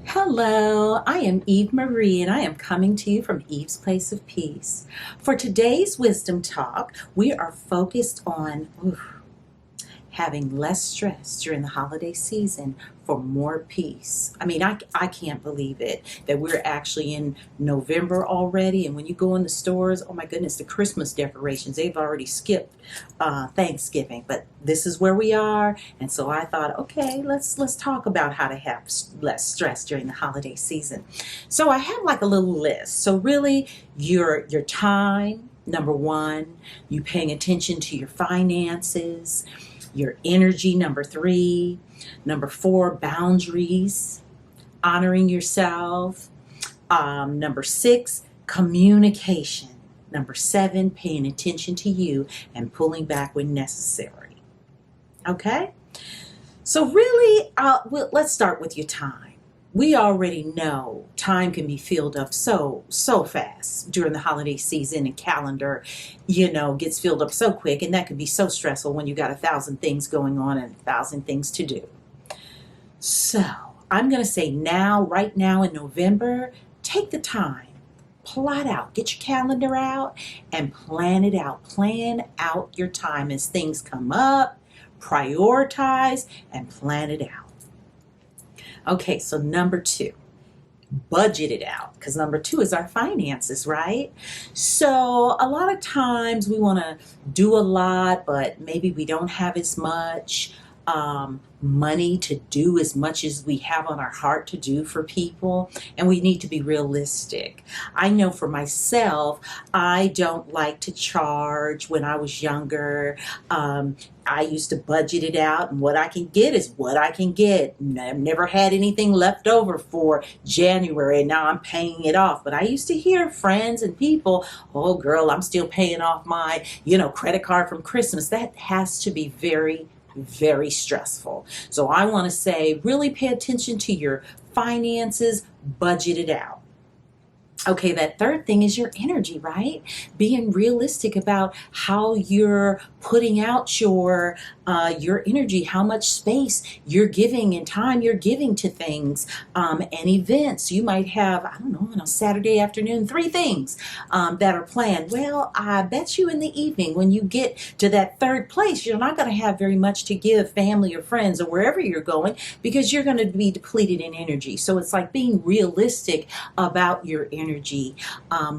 Hello, I am Eve Marie and I am coming to you from Eve's Place of Peace. For today's Wisdom Talk, we are focused on having less stress during the holiday season for more peace. I can't believe it that we're actually in November already. And when you go in the stores, oh my goodness, the Christmas decorations, they've already skipped Thanksgiving. But this is where we are. And so I thought, okay, let's talk about how to have less stress during the holiday season. So I have like a little list. So really your time, number one, you paying attention to your finances, your energy, number three. Number four, boundaries, honoring yourself. Number six, communication. Number seven, paying attention to you and pulling back when necessary. Okay? So really, let's start with your time. We already know time can be filled up so fast during the holiday season, and calendar, gets filled up so quick, and that can be so stressful when you got 1,000 things going on and 1,000 things to do. So I'm going to say right now in November, take the time, plot out, get your calendar out and plan it out. Plan out your time as things come up, prioritize and plan it out. Okay, so number two, budget it out, because number two is our finances, right? So a lot of times we want to do a lot, but maybe we don't have as much money to do as much as we have on our heart to do for people, and we need to be realistic. I know for myself, I don't like to charge. When I was younger, I used to budget it out, and what I can get is what I can get. I've never had anything left over for January, and now I'm paying it off. But I used to hear friends and people, oh girl, I'm still paying off my credit card from Christmas. That has to be very, very stressful. So I want to say, really pay attention to your finances, budget it out. Okay, that third thing is your energy, right? Being realistic about how you're putting out your energy, how much space you're giving and time you're giving to things and events. You might have, I don't know, on a Saturday afternoon, 3 things that are planned. Well, I bet you in the evening when you get to that third place, you're not going to have very much to give family or friends or wherever you're going, because you're going to be depleted in energy. So it's like being realistic about your energy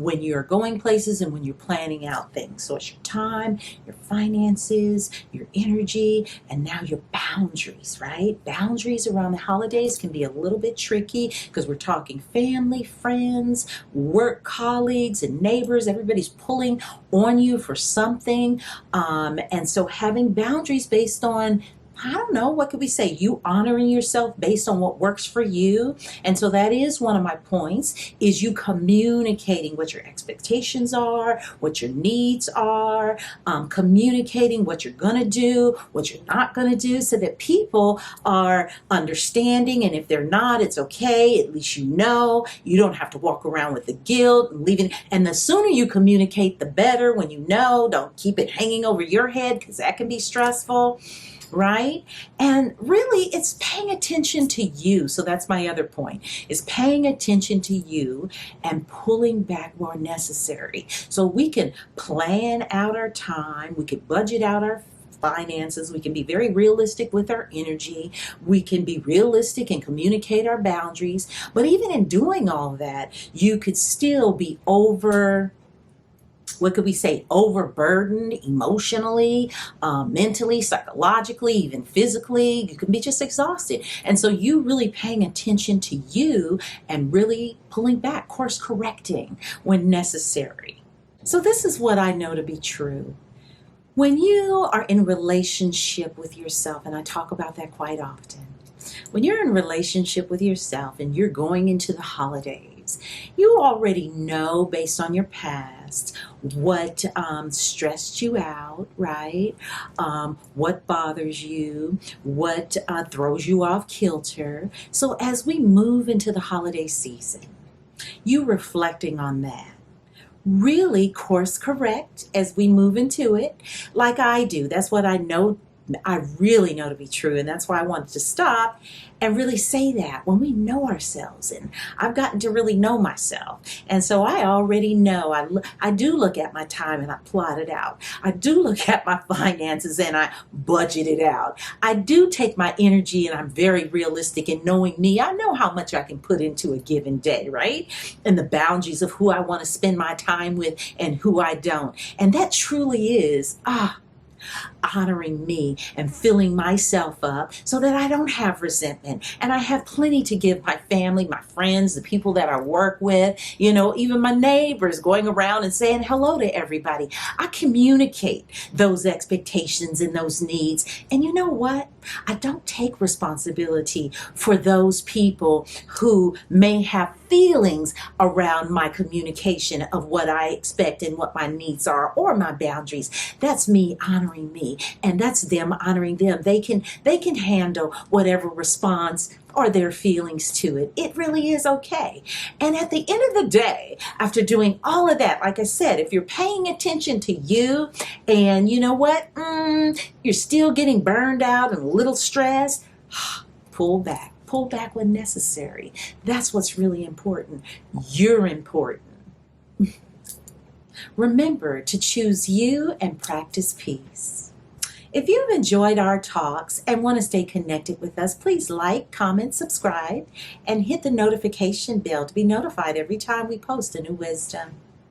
when you're going places and when you're planning out things. So it's your time, your finances, your energy, and now your boundaries, right? Boundaries around the holidays can be a little bit tricky because we're talking family, friends, work colleagues, and neighbors. Everybody's pulling on you for something. And so having boundaries based on, I don't know, what could we say? You honoring yourself based on what works for you. And so that is one of my points, is you communicating what your expectations are, what your needs are, communicating what you're going to do, what you're not going to do, so that people are understanding. And if they're not, it's okay. At least you don't have to walk around with the guilt and leaving. And the sooner you communicate, the better. When don't keep it hanging over your head, because that can be stressful. Right? And really, it's paying attention to you. So that's my other point, is paying attention to you and pulling back where necessary. So we can plan out our time, we can budget out our finances, we can be very realistic with our energy, we can be realistic and communicate our boundaries. But even in doing all that, you could still be overburdened emotionally, mentally, psychologically, even physically. You can be just exhausted. And so you really paying attention to you and really pulling back, course correcting when necessary. So this is what I know to be true. When you are in relationship with yourself, and I talk about that quite often, when you're in relationship with yourself and you're going into the holidays, you already know, based on your past, what stressed you out, right? What bothers you, what throws you off kilter. So as we move into the holiday season, you reflecting on that, really course correct as we move into it, like I do. That's what I know I really know to be true, and that's why I wanted to stop and really say that when we know ourselves. And I've gotten to really know myself, and so I already know. I do look at my time and I plot it out. I do look at my finances and I budget it out. I do take my energy, and I'm very realistic in knowing me. I know how much I can put into a given day, right? And the boundaries of who I want to spend my time with and who I don't. And that truly is honoring me and filling myself up so that I don't have resentment. And I have plenty to give my family, my friends, the people that I work with, even my neighbors, going around and saying hello to everybody. I communicate those expectations and those needs. And you know what? I don't take responsibility for those people who may have feelings around my communication of what I expect and what my needs are or my boundaries. That's me honoring me, and that's them honoring them. They can handle whatever response or their feelings to it. It really is okay. And at the end of the day, after doing all of that, like I said, if you're paying attention to you and you know what, you're still getting burned out and a little stressed, pull back. Pull back when necessary. That's what's really important. You're important. Remember to choose you and practice peace. If you've enjoyed our talks and want to stay connected with us, please like, comment, subscribe, and hit the notification bell to be notified every time we post a new wisdom.